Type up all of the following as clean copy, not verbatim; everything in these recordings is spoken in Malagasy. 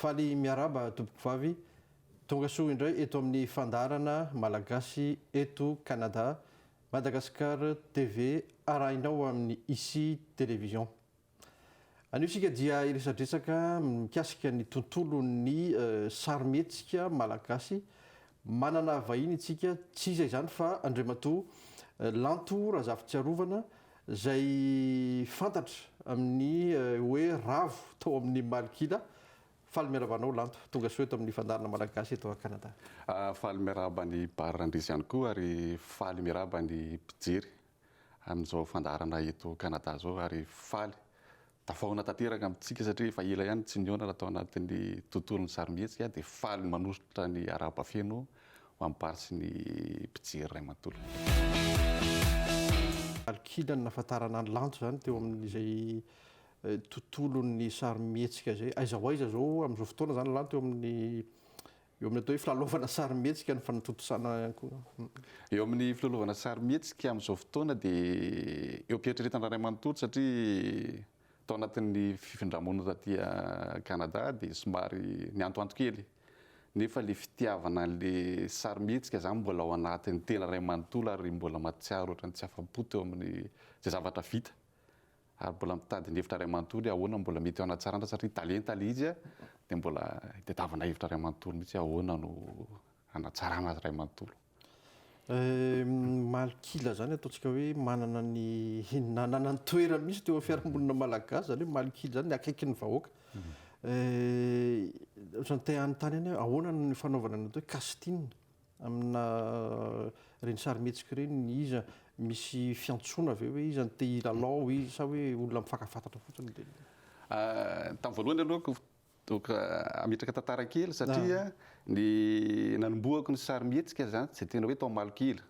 Faly miaraba tompoko vavy tonga soa indray eto amin'ny fandarana malagasy eto Canada, Madagascar TV arahinao amin'ny Ici Télévision. Anio sika dia iresadresaka mikasika ny tontolon'ny sarimihetsika malagasy, manana vahiny isika tsy izay zany fa andriamatoa Lanto Razafitsiarovana izay fantatra amin'ny hoe ravo tao amin'ny Malkila. Faly miarabanao Lanto, tonga soa eto amin'ny fandarana malagasy eto a Canada. Faly miaraba ny Barrandrizy ihany koa ary faly miaraba ny mpijery amin'izao fandarana eto Canada zao ary faly tafahona tanteraka amintsika satria efa ela ihany tsy niona natao anatin'ny tontolon'ny sarimihetsika dia faly manositra ny arabafeno mamparitsy ny mpijery ray manontolo. Malkila ny nahafantarana ny Lanto zany teo amin'izay tontolon'ny sarimihetsika zay aiza ho aiza zao amin'izao fotoana zany Lanto eo amin'ny atao hoe filalaovana sarimihetsika ny fanatotosana ihany koa. Eo amin'ny filalaovana sarimihetsika amin'izao fotoana dia eo am-pieritreretana ray manontolo satria tao anatin'ny fifindramonana taty Canada dia somary niantoanto kely. Nefa le fitiavana an'le sarimihetsika zany mbola ao anatin'ny tena ray manontolo ary mbola mahatsiaro ohatrany tsy afa-po teo amin'ny zay zavatra vita. Ary mbola mitady ny hevitra ray manontolo ahoana mbola mety ao anaty satria talenta le izy dia mbola itadiavana hevitra ray manontolo mihitsy ahoana no hanatsarana azy ray manontolo. Malkila zany ataontsika hoe manana ny toerana misy teo amin'ny fiarahamonina malagasy zany hoe Malkila zany ny akaiky ny vahoaka. Ohatrany te anontany any ahoana ny fanaovana ny atao hoe casting amina reny sarimihetsika reny, iza misy fiantsoana ve hoe iza no te hilalao izy sa hoe olona mifankafantatra fotsiny dia tamin'ny voalohany aloha ametraka tantara kely satria ny nanombohako ny sarimihetsika zany tsy tena hoe tao Malkila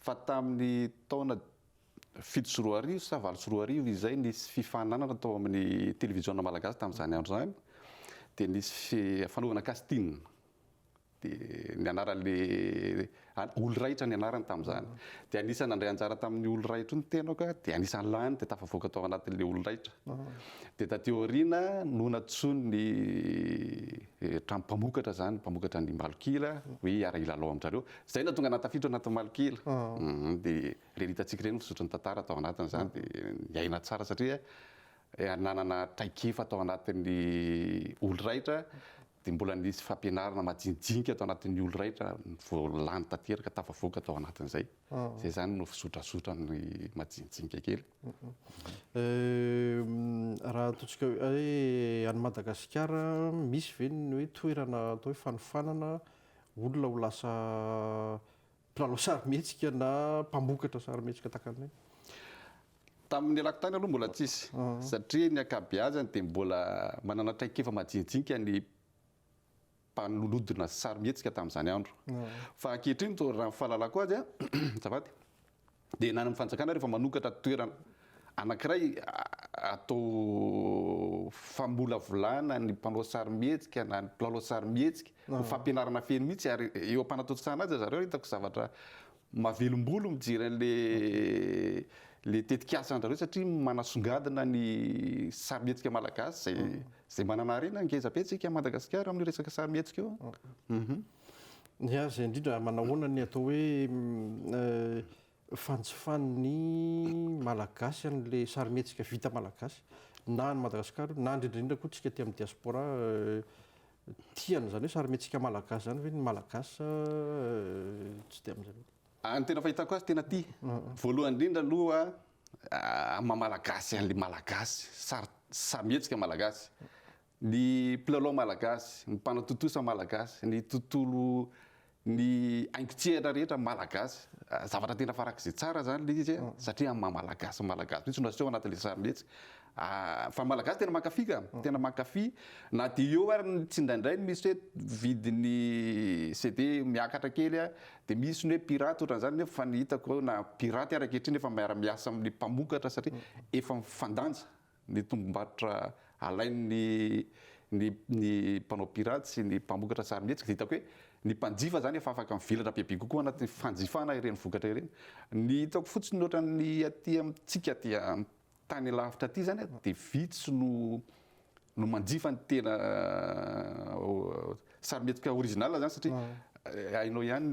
fa tamin'ny taona 7 sy 4 arivo sa 8 sy 4 arivo izay nisy fifaninanana tao amin'ny télévision malagasy tamin'izany andro zany dia nisy fanaovana casting dia ny anaran'le olo-raitra ny anarany tamin'izany dia anisany nandray anjara tamin'ny olo-raitra ny tenako dia anisany lany dia tafavoaka tao anatin'le olo-raitra dia tateo aoriana no natsony ny mpamokatra zany mpamokatra ny Malkila hoe ara hilalao amin'izareo zay na tonga natafiditra anatin'ny Malkila dia rehefa hitantsika ireny fizotrany tantara tao anatiny zany dia niaina tsara satria nanana traikefa tao anatin'ny olo-raitra dia mbola nisy fampianarana majinijinika tao anatin'ny olo-raitra voalany tanteraka tafavoaka tao anatin'izay. Zay zany no fisotrasotra ny majinijinika kely. Raha ataontsika hoe any Madagasikara misy ve ny hoe toerana atao hoe fanofanana olona ho lasa mpilalao sarimihetsika na mpamokatra sarimihetsika takan'ireny? Tamin'ny alako tany aloha mbola tsisy satria ny ankabeazany dia mbola manana traikefa majinijinika ny mpanolodina sarimihetsika tamin'izany andro. Fa ankehitriny raha ny fahalalako azy zafady dia nany amin'ny fanjakana rehefa manokatra toerana anankiray atao famolavolana ny mpanao sarimihetsika na ny mpilalao sarimihetsika ho fampianarana feno mihitsy ary eo am-panatotosana azy zareo hitako zavatra mahavelombolo mijery an'le tetikasa anjareo satria manasongadina ny sarimihetsika malagasy zay manana harena ngezapetsika Madagasikara amin'ny resaka sarimihetsika eo. Ya zay indrindra manahoana ny atao hoe fanjifan'ny malagasy an'le sarimihetsika vita malagasy na ny Madagasikara na indrindra koa tsika aty amin'ny diaspora tiana zany hoe sarimihetsika malagasy zany hoe ny malagasy tsy dia amin'izany. Ny tena fahitako azy tena tia voalohany indrindra aloha mamalagasy an'le malagasy sarimihetsika malagasy, ny mpilalao malagasy, ny mpanatotosa malagasy, ny tontolo ny aingo-tsehatra rehetra malagasy zavatra tena farak'izay tsara zany le izy satria mamalagasy mihitsy no aseho anatin'le sarimihetsika. Fa malagasy tena mankafy tena mankafy na dia eo ary tsy indraindray misy hoe vidiny CD miakatra kely dia misy ny hoe pirate ohatran'izany nefa fa ny hitako na pirate ary ankehitriny efa miara-miasa amin'ny mpamokatra satria efa mifandanja ny tombom-barotra alain'ny mpanao pirate sy ny mpamokatra sarimihetsika. Hitako hoe ny mpanjifa zany efa afaka mivelatra bebe kokoa anatin'ny fanjifana ireny vokatra ireny. Ny hitako fotsiny ohatran'ny aty amintsika aty tany lavitra aty zany dia vitsy no no manjifa ny tena sarimihetsika original zany satria hainao ihany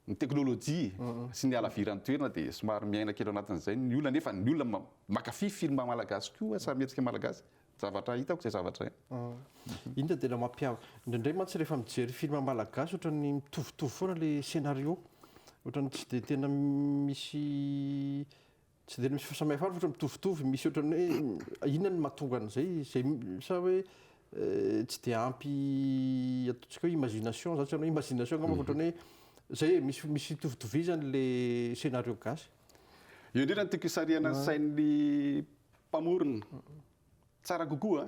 ny teknôlôjia sy ny alaviran'ny toerana dia somary miaina kely anatin'izay ny olona nefa ny olona makafy film malagasy koa sarimihetsika malagasy zavatra hitako zay zavatra inona tena mampiavaka indraindray mantsy rehefa mijery film malagasy ohatrany mitovitovy foana le scénario ohatrany tsy dia tena misy fahasamihafana ohatrany mitovitovy misy ohatrany hoe inona ny mahatonga an'izay sa hoe tsy dia ampy ataontsika hoe imagination zany tsy hanao imagination angamba ohatrany hoe zay misy tovitovizany le scénario gasy io indrindra ny tiako hisariana ny sain'ny mpamorona tsara kokoa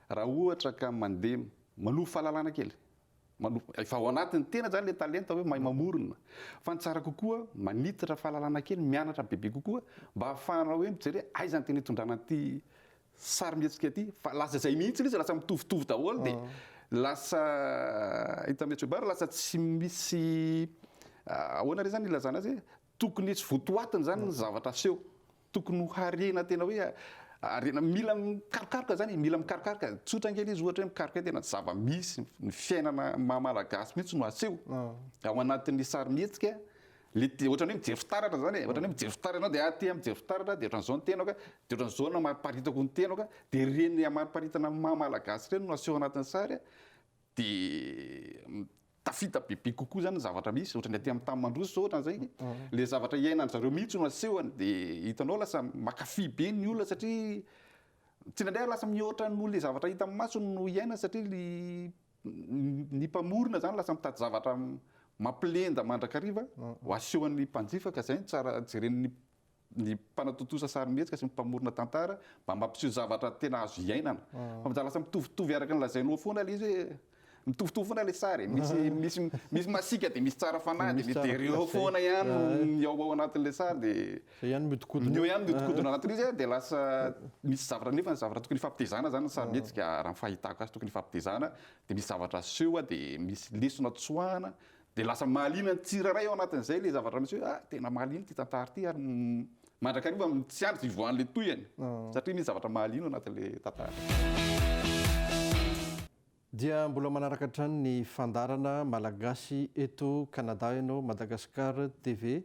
raha ohatra ka mandeha manovo fahalalana kely efa ao anatin'ny tena zany le talenta hoe mahay mamorona fa ny tsara kokoa manitatra fahalalana kely mianatra bebe kokoa mba ahafahana hoe mijery aiza ny tena hitondrana ity sarimihetsika ity fa lasa zay mihitsy izy lasa mitovitovy daholo dia lasa hitametsy lasa tsy misy ahoana re zany ilazana azy tokony tsy votoatiny zany ny zavatra aseho tokony ho harena tena hoe arena mila mikarokaroka zany mila mikarokaroka tsotra kely izy ohatra hoe mikaroka tena zava-misy ny fiainana malagasy mihitsy no aseho ao anatin'ny sarimihetsika le ohatrany hoe mijery fitaratra zany ohatrany hoe mijery fitaratra anao dia aty mijery fitaratra dia ohatran'izao ny tenao ka dia ohatran'izao na mariparitako ny tenao ka dia reny amariparitana malagasy reny no aseho anatin'ny sary dia tafita bebe kokoa zany zavatra misy ohatrany aty amin'ny tany mandroso zao ohatran'izay le zavatra iainany zareo mihitsy no asehoany dia hitanao lasa makafy be ny olona satria tsy indraindray lasa mihoatra no le zavatra hita amin'ny maso no iaina satria ny mpamorona zany lasa mitady zavatra mampilenda mandrakariva ho asehoan'ny mpanjifa ka zay tsara jeren'ny mpanatotosa sarimihetsika sy mpamorona tantara mba mampiseho zavatra tena azo iainana fa miza lasa mitovitovy araka ny lazainao foana le izy hoe mitovitovy foana le sary misy masika dia misy tsara fanahy dia misy dereo foana ihany ao anatin'le sary dia ihany io ihany miodikodina anatin'izy dia lasa misy zavatra nefa ny zavatra tokony hifampitezana zany ny sarimihetsika raha ny fahitako azy tokony hifampitezana dia misy zavatra aseho dia misy lesona tsoahana dia lasa mahaliana ny tsiraray ao anatin'izay le zavatra misy hoe tena mahaliana ty tantara ty ary mandrakariva tsy andro ivoan'le toyany satria misy zavatra mahaliana ao anatin'le tantara dia mbola manaraka hatrany ny fandarana malagasy eto Canada ianao Madagascar TV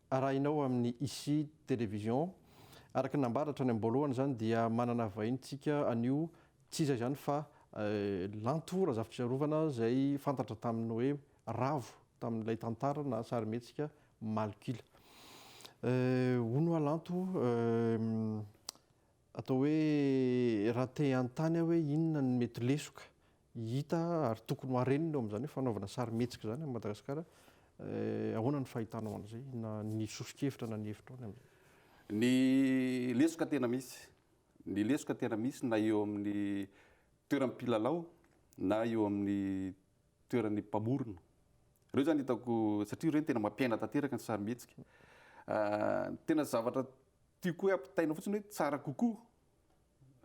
arahinao amin'ny Ici Télévision araka nambaratra ny amboalohany zany dia manana vahintsika anio tsy izay zany fa lantora zavatra-tsarovana zay fantatra tamin'ny hoe ravo tamin'ilay tantara na sarimihetsika malkila hono alanto atao hoe raha te an-tany hoe inona ny mety lesoka hita ary tokony ho arenina eo amin'izany hoe fanaovana sarimihetsika zany Madagasikara ahoana ny fahitanao an'izay na ny sosokevitra na ny hevitra ao amin'izay ny lesoka tena misy na eo amin'ny toeran'ny mpilalao na eo amin'ny toeran'ny mpamorona reo zany hitako satria reny tena mampiaina tanteraka ny sarimihetsika tena zavatra tiako hoe ampitaina fotsiny hoe tsara kokoa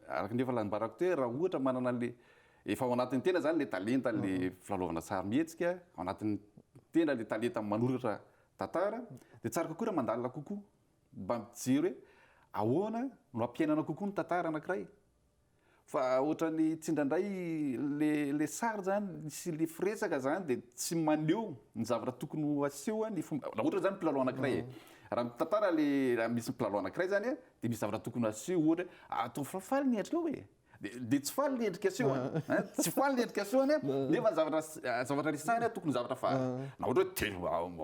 araka nefa lambarako te raha ohatra manana le efa ao anatin'ny tena zany le talenta le filalaovana sarimihetsika ao anatin'ny tena le talenta manoratra tantara dia tsara kokoa raha mandalina kokoa mba mijery hoe ahoana no ampiainana kokoa ny tantara anankiray fa ohatrany tsy indraindray le sary zany sy le firesaka zany dia tsy maneho ny zavatra tokony ho asehoa ny fomba raha ohatra zany mpilalao anankiray raha tantara le misy mpilalao anankiray zany dia misy zavatra tokony aseho ohatra atao faly ny endrika hoe dia tsy faly ny endrika asehoany tsy faly ny endrika asehoany nefa zavatra resahany tokony zavatra fa na ohatra hoe te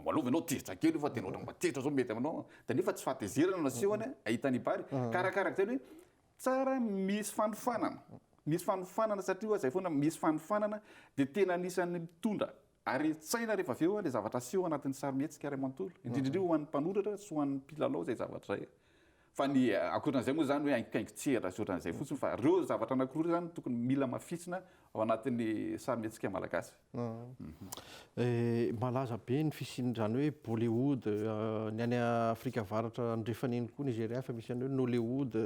malova ianao tezitra kely fa tena ohatra mba tezitra zao mety aminao dia nefa tsy fahatezerana no asehoany ahitany bary karakaraka zany hoe tsara misy fanofanana satria hoe zay foana misy fanofanana dia tena anisan'ny mitondra ary tsaina rehefa aveo le zavatra aseho anatin'ny sarimihetsika ray amanontolo indrindrindreo ho an'ny mpanoratra sy ho an'ny mpilalao zay zavatra zay fa ny akoatran'izay moa zany hoe aingokaingotsehatra sy ohatran'izay fotsiny fa reo zavatra anankiroa zany tokony mila mafisina ao anatin'ny sarimihetsika malagasy malaza be ny fisian'izany hoe Bollywood ny any Afrika avaratra andrefan'iny koa Nigeria fa misy any hoe Nollywood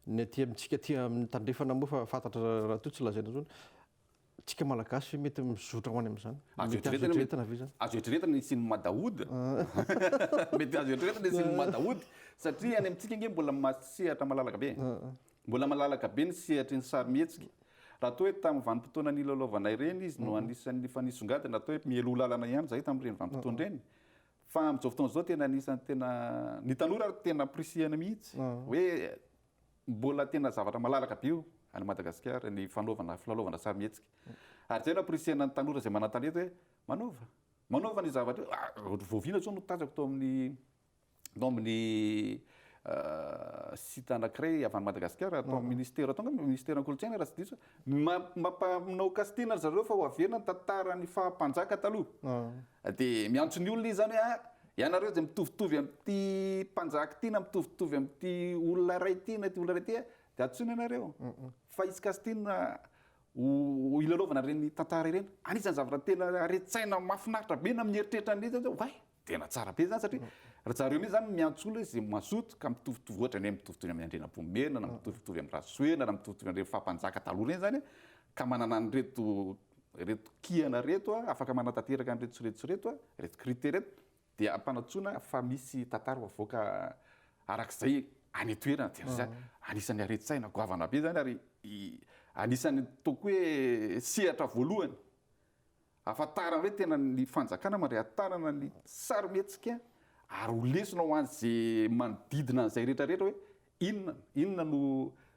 ny aty amintsika aty amin'ny tandrefana moa fa fantatra raha toa tsy lazaina zany tsika malagasy mety mizotra ho any amin'izany azo eritreretana ve zany azo eritreretana ny siny madaody mety azo eritreretana ny siny madaody satria any amintsika nge mbola masehatra malalaka be mbola malalaka be ny sehatry ny sarymihetsika raha toa hoe tamin'ny vanim-potoana ny lalaovana ireny izy no anisan'ny fanisongadina atao hoe mielo lalana ihany zahay tamin'ireny vanim-potoana ireny fa amin'izao fotoana izao tena anisan'ny tena ny tanora tena appréciena mihitsy hoe mbola tena zavatra malalaka be io any Madagasikara ny filalaovana sarymihetsika ary zay no appréciena ny tanora izay manan-talenta hoe manaova ny zavatra voaviana zao no tazako tao amin'ny site anankiray avy any Madagasikara atao ministera tonga ministera kolotsaina raha tsy diso mampanao kastina zareo fa ho averina ny tantara ny fahampanjaka taloha dia miantso ny olona izy zany hoe ianareo zay mitovitovy amin'ity mpanjaka ity na mitovitovy amin'ity olona ray ity na ty olona ray ity dia antsoina anareo fa izy kastina ilalaovana reny tantara ireny anisan'ny zavatra tena aretsaina mahafinaritra be na mieritreritra ny zany vai tena tsara be zany satria raha zareo mihitsy zany miantso olona izay mazoto ka mitovitovy ohatra ny mitovitovy amin'ny Andrinampomenina na mitovitovy amin'ny Rasoena na mitovitovy amin'ireny fahampanjaka taloha reny zany ka manana an'ireto kihana reto afaka manatanteraka an'ireto tsireto reto critère reto dia ampanatsoina fa misy tantara avoaka arak'izay any toerana tena zany anisan'ny aretsaina goavana be zany ary anisan'ny toko hoe sehatra voalohany ahafantarana hoe tena ny fanjakana mandray atanana ny sarymihetsika ary ho lesona ho an'izay manodidina an'izay rehetrarehetra hoe inona no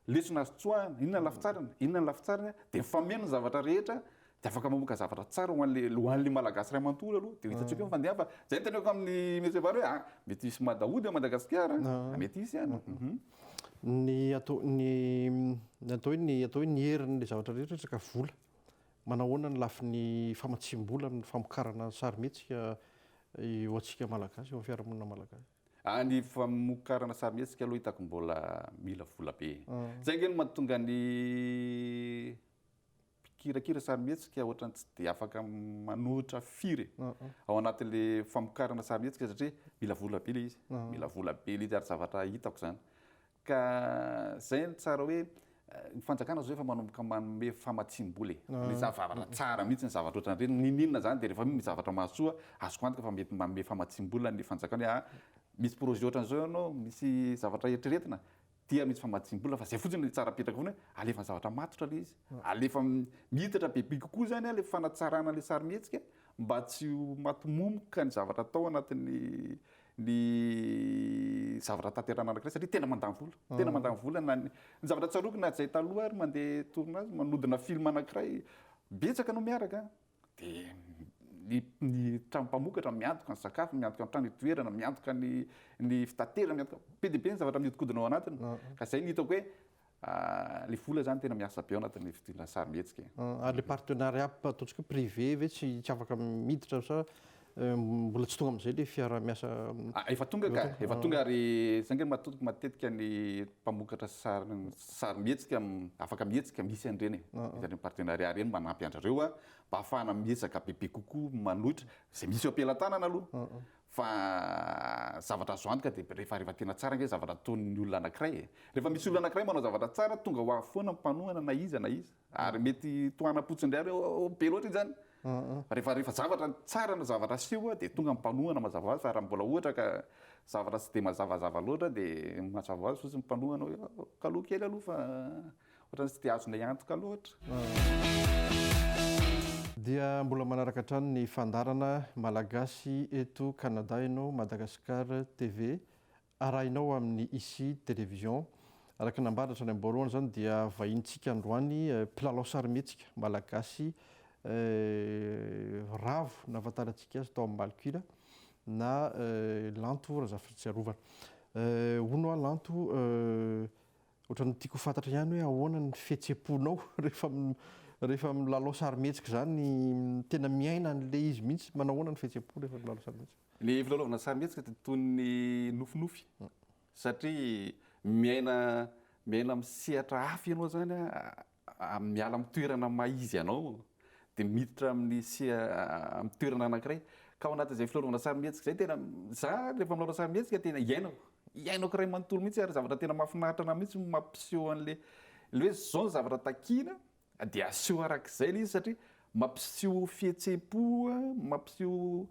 lesona azy tsoahana inona ny lafitsarana inona ny lafitsarana dia mifameno ny zavatra rehetra dia afaka mamoaka zavatra tsara ho an'le malagasy ray manontolo aloha dia hitantsika hoe fandeha fa zay nyteneko amin'ny mesevary hoe mety hisy madaody a Madagasikara mety hisy any ny atao hoe ny herin'le zavatra rehetra resaka vola manahoana ny lafin'ny famatsim-bola ny famokarana sarymihetsika eo antsika malagasy eo amin'ny fiarahamonina malagasy ny famokarana sarymihetsika aloha hitako mbola mila vola be zay nge no mahatonga ny mpikirakira sarymihetsika ohatrany tsy dia afaka manohitra firy ao anatin'le famokarana sarymihetsika satria mila vola be le izy mila vola be le izy ary zavatra hitako zany ka zay ny tsara hoe ny fanjakana zao efa manomboka manome famatsim-bola ny zavatra tsara mihitsy ny zavatra ohatran'ireny ninina zany dia rehefa ny zavatra mahasoa azoko antoka fa mety manome famatsim-bola ny fanjakana hoe misy projet ohatran'izao ianao misy zavatra eritreretina tia misy famatsim-bola fa zay fotsiny tsara petraka foana hoe alefa ny zavatra matotra le izy alefa mihitatra bebe kokoa zany le fanatsarana le sarymihetsika mba tsy ho matimomoka ny zavatra atao anatin'ny ny zavatra tanterana anankiray satria tena mandany vola ny zavatra tsarokina zay taloha ary mandeha tournage manodina film anankiray betsaka no miaraka dia ny tranom-pamokatra miantoka ny sakafo miantoka ny trano itoerana miantoka ny fitaterana miantoka be dia be ny zavatra mihodinkodina ao anatiny ka zay ny hitako hoe le vola zany tena miasa be ao anatin'ny fidirana sarymihetsika le partenariat ataontsika hoe privé ve tsy afaka miditra sa mbola tsy tonga amin'izay le fiara-miasa efa tonga ary zay nge matonga matetika ny mpamokatra sarymihetsika afaka mihetsika misy an'ireny misy partenariat reny manampy andrareo mba ahafahana mietsaka bebe kokoa manohitra zay misy eo am-pelantanana aloha fa zavatra azo antoka dia rehefa tena tsara nge zavatra ataon'ny olona anankiray rehefa misy olona anankiray manao zavatra tsara tonga ho afoana mpanohana na iza ary mety tohana-potsindray be loatra izy zany rehefa zavatra tsara na zavatra seho dia tonga mpanohana mazava azy fa raha mbola ohatra ka zavatra tsy dia mazavazava loatra dia mazava azy fotsiny mpanohana hoe kaloha kely aloha fa ohatrany tsy dia azonay antoka loatra dia mbola manaraka hatrany ny fandarana malagasy eto Canada ianao Madagasikara TV arahinao amin'ny ICI télévision araka nambaratra ny amboalohany zany dia vahintsika androany mpilalao sarymihetsika malagasy ravo nahafantarantsika azy tao amin'ny Malokila na Lanto Razafintsiarovana hono a Lanto ohatrany tiako fantatra ihany hoe ahoana ny fihetseponao rehefa milalao sarymihetsika zany tena miaina an'le izy mihitsy manao ahoana ny fihetsepo rehefa milalao sarymihetsika ny filalaovana sarymihetsika dia toy ny nofinofy satria miaina misehatra hafa ianao zany miala amin'ny toerana maizy ianao dia miditra amin'ny toerana anankiray ka ao anatin'izay filalaovana sarymihetsika zay tena za rehefa milalao sarymihetsika tena iainako ray manontolo mihitsy ary zavatra tena mahafinaritra mihitsy mampiseho an'le hoe zao ny zavatra takiana dia aseho arak'izay le izy satria mampiseho fihetsem-po mampiseho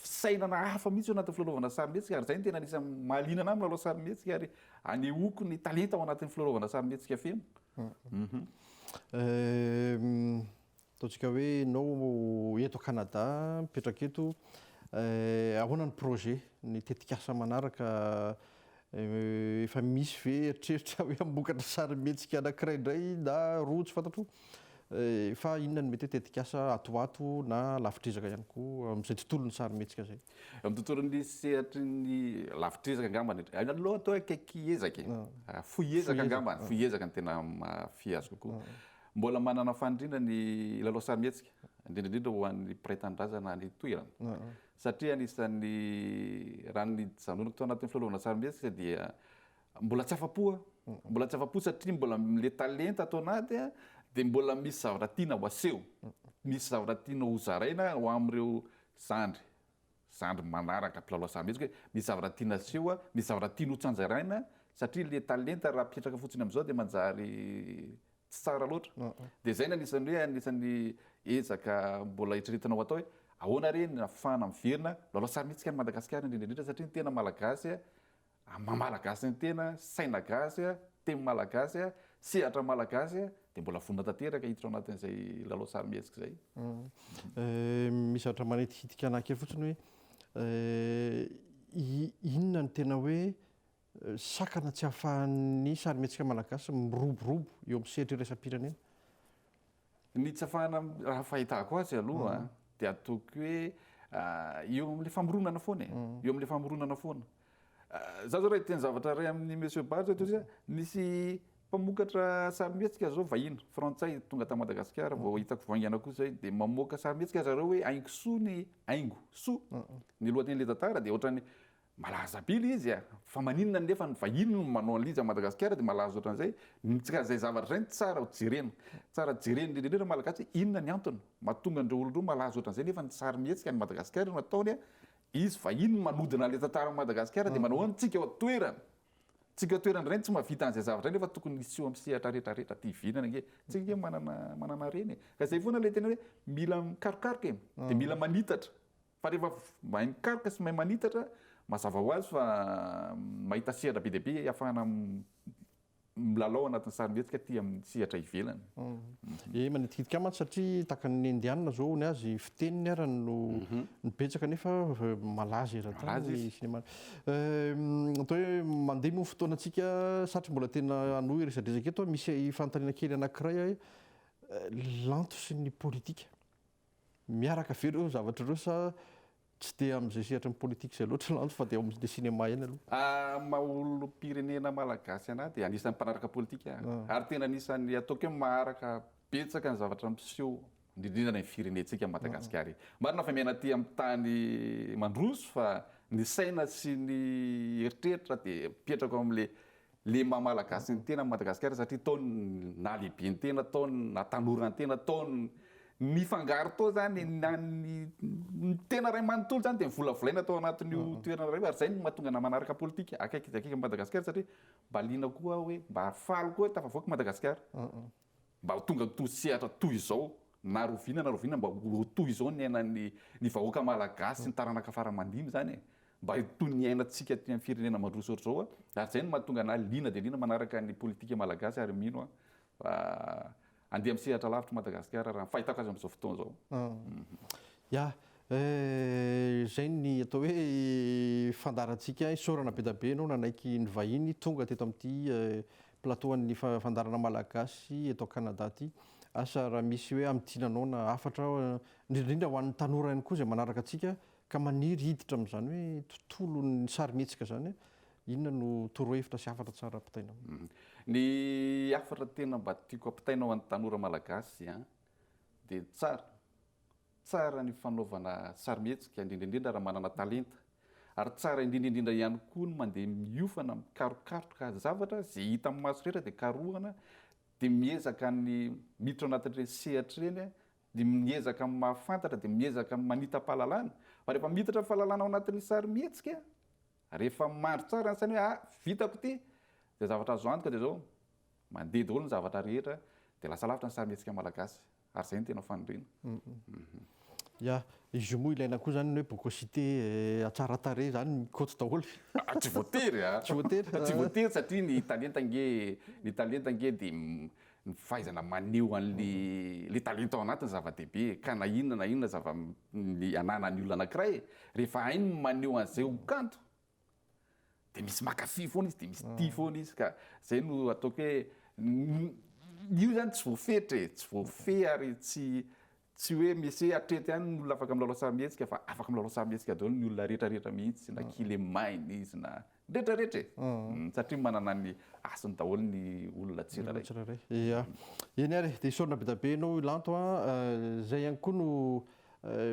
sainana hafa mihitsy eo anatin'ny filalaovana sarimihetsika ary zay ny tena anisany mahalinana amin'ny lalao sarimihetsika ary anehoako ny talenta ao anatin'ny filalaovana sarimihetsika feno. Ataontsika hoe ianao eto Canada mipetraka eto, ahoana ny projet ny tetikasa manaraka, efa misy ve eritreritra hoe hamokatra sarimihetsika anankiray indray na roa tsy fantatro, fa inona no mety hoe tetikasa atoato na lafitrezaka ihany koa amin'izay tontolon'ny sarimihetsika zay? Amin'ny tontolon'ny sehatry ny lafitrezaka angambany aloha atao akaiky ezaka fohy ezaka angambany, fohy ezaka ny tena mafy azy kokoa. Mbola manana fandrina ny lalao sarimihetsika indrindrandrindra ho an'ny mpiray tanindrazana ny toerana satria anisan'ny raha ny janonako tao anatin'ny filalaovana sarimihetsika dia mbola tsy afa-po satria mbola le talenta atao anaty dia mbola misy zavatra tiana ho aseho, misy zavatra tiana ho zaraina ho amin'ireo zandry manaraka mpilalao sarimihetsika, misy zavatra tiana aseho, misy zavatra tiana ho tsanjaraina satria le talenta raha apetraka fotsiny amin'izao dia manjary tsy tsara loatra. Dia zay ny anisan'ny ezaka mbola eritreretina ho atao hoe ahoana reny ahafahana miverina lalao sarimihetsika ny Madagasikara indrindrandrindra satria ny tena malagasy mamalagasy ny tena, saina gasy, teny malagasy, sehatra malagasy dia mbola vonona tanteraka hiditra ao anatin'izay lalao sarimihetsika zay. Misy zavatra manetihitika anankely fotsiny hoe inona ny tena hoe sakana tsy ahafahan'ny sarimihetsika malagasy miroborobo eo amin'ny sehatra iraisam-pirenena? Ny tsy ahafahana raha fahitako azy aloha dia ataoko hoe eo amin'ilay famoronana foana eo amin'ilay famoronana foana. Za zao raha hiteny zavatra ray amin'ny monsieur Barre zao nisy mpamokatra sarimihetsika zao vahiny frantsay tonga ta Madagasikara vao hitako vaingana koa zay dia mamoaka sarimihetsika zareo hoe aingosoa ny aingo soa ny lohaten'ilay tantara dia ohatrany malaza bily izy fa maninona nefa ny vahiny no manao an'izy a Madagasikara dia malaza ohatran'izay zay zavatra zay tsara ho jerena, tsara jerena indrindrandrindra malagasy inona ny antony mahatonga andreo olona malaza ohatran'izay nefa ny sarimihetsika ny Madagasikara no ataony izy vahiny manodina le tantara Madagasikara dia manao antsika eo toerana tsika toerana reny tsy mahavita an'izay zavatra nefa tokony misy eo amin'ny sehatra rehetrarehetra ty vinana nge tsika manana reny ka zay foana le tena hoe mila mikarokaroka dia mila manitatra fa rehefa mahay mikaroka sy mahay manitatra mazava ho azy fa mahita sehatra be dia be ahafahana milalao anatin'ny sarimihetsika ty amin'ny sehatra ivelany. Manetikitika mantsy satria tahaka ny indiana zao ny azy fiteniny arany no nibetsaka nefa malaza eran-tany sinema. Atao hoe mandeha moa fotoanantsika satria mbola tena anohy resadresaka eto misy fanontaniana kely anankiray hoe lanto sy ny politika miaraka ve reo zavatra reo sa tsy dia amin'izay sehatra ny politika izay loatra lanto fa dia amin'ilay sinema eny aloha? Maolo-pirenena malagasy anahy dia anisan'ny mpanaraka politika ary tena anisan'ny ataoko hoe maharaka betsaka ny zavatra miseho indrindrindra ny firenentsika Madagasikara. Marina fa miaina aty amin'ny tany mandroso fa ny saina sy ny eritreritra dia mipetraka amin'ilay le mamalagasy ny tena Madagasikara satria taony na lehibe ny tena, taony na tanora ny tena, taony ny fangaro tao zany ny tena ray manontolo zany dia mivolavolaina tao anatin'io toerana ray ary zay no mahatonga na manaraka politika akaiky Madagasikara satria mba liana koa hoe mba hafaly koa tafavoaka Madagasikara mba tonga to sehatra toy izao na roviana mba ho toy izao ny ainan'ny vahoaka malagasy ny taranaka faramandimy zany mba toy ny ainatsika ty amin'ny firenena mandroso ohatr'izao ary zay no mahatonga na liana dia liana manaraka ny politika malagasy ary mino andeha amin'ny sehatra lavitra Madagasikara raha fahitako azy amin'izao fotoana izao. Zay ny atao hoe fandarantsika isaorana be dia be ianao nanaiky ny vahiny tonga teto amin'ity plateau-an'ny fandarana malagasy eto Canada ty. Asa raha misy hoe amintinanao na afatra indrindrindra ho an'ny tanora ihany koa izay manaraka antsika ka maniry hiditra amin'izany hoe tontolo ny sarimihetsika zany inona no torohevitra sy afatra tsara ampitainao? Ny afatra tena mba tiako ampitainao an'ny tanora malagasy dia tsara ny fanaovana sarimihetsika indrindrandrindra raha manana talenta ary tsara indrindrandrindra ihany koa no mandeha miofana mikarokaroka zavatra zay hita amin'ny maso rehetra dia karohana dia miezaka ny miditra anatin'ireny sehatra ireny dia miezaka mahafantatra dia miezaka manita-pahalalana fa rehefa miditra fahalalana ao anatin'ny sarimihetsika rehefa mandry tsara ny sany hoe vitako ty dia zavatra azo antoka dia zao mandeha daholo ny zavatra rehetra dia lasa lavitra ny sarimihetsika malagasy ary zay ny tena fanondrena. izy io moa ilaina koa zany hoe bocosité atsara-tare zany mikoto daholo. Tsy voatery a Tsy voatery. tsy voatery satria ny talenta nge dia ny fahaizana maneho an'le talenta ao anatiny zava-dehibe ka na inona ny ananany olona anankiray rehefa hainy maneho an'izay ho kanto dia misy makafy foana izy dia misy tia foana izy ka zay no ataoko hoe io zany tsy voafehy ary tsy hoe misy hoe atrety ihany ny olona afaka milalao sarimihetsika fa afaka milalao sarimihetsika daholo ny olona rehetrarehetra mihitsy na kile maina izy na rehetrarehetra satria manana ny asiny daholo ny olona tsirairay. Ia, eny ary dia isaorina be da be ianao Lanto zay ihany koa no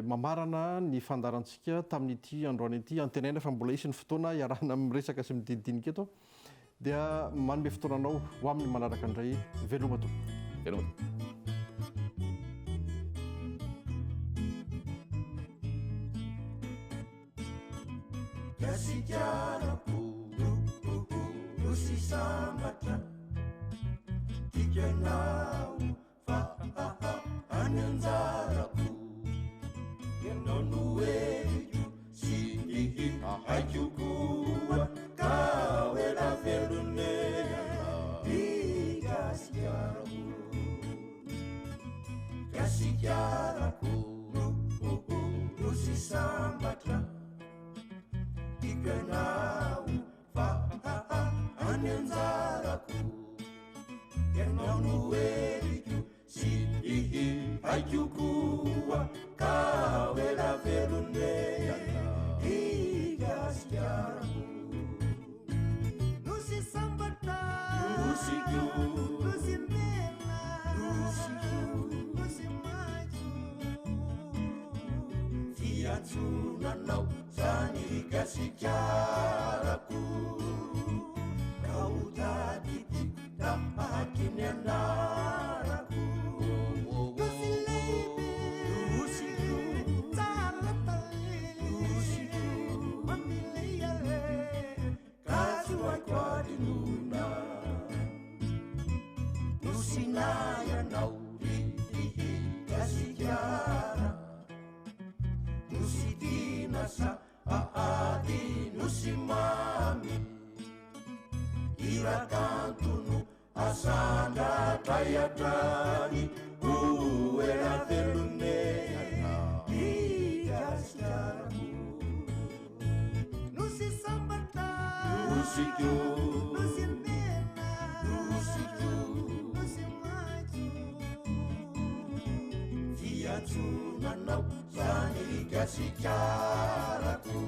mamarana ny fandarantsika tamin'ity androany ity antenaina fa mbola isy ny fotoana iarahana miresaka sy midinidinika eto dia manome fotoananao ho amin'ny manaraka indray veloma to. Kasijarako usisambatra tikanao fa anyanjarako yanonueju si ajukua kawela velunea kasijarako usisambatra tikanao fa anyanjaraku yanonueju si ajukua kawela velunea igasiaraku nusisambata nusiku nusimela nusimaju fiatsunanau sani kasijaraku kau taditi dapakin anaraku nusilebe nusiku nusiku mamileyale kasuai kwadinuna nusinaya nauri kasijara nusidinasa aadi nusimami irakantunu asanda tayadrani uera velunea igasiaraku nusisambata nusiku nusimela nusiku nusimaju fiatsunanau sani kasijaraku.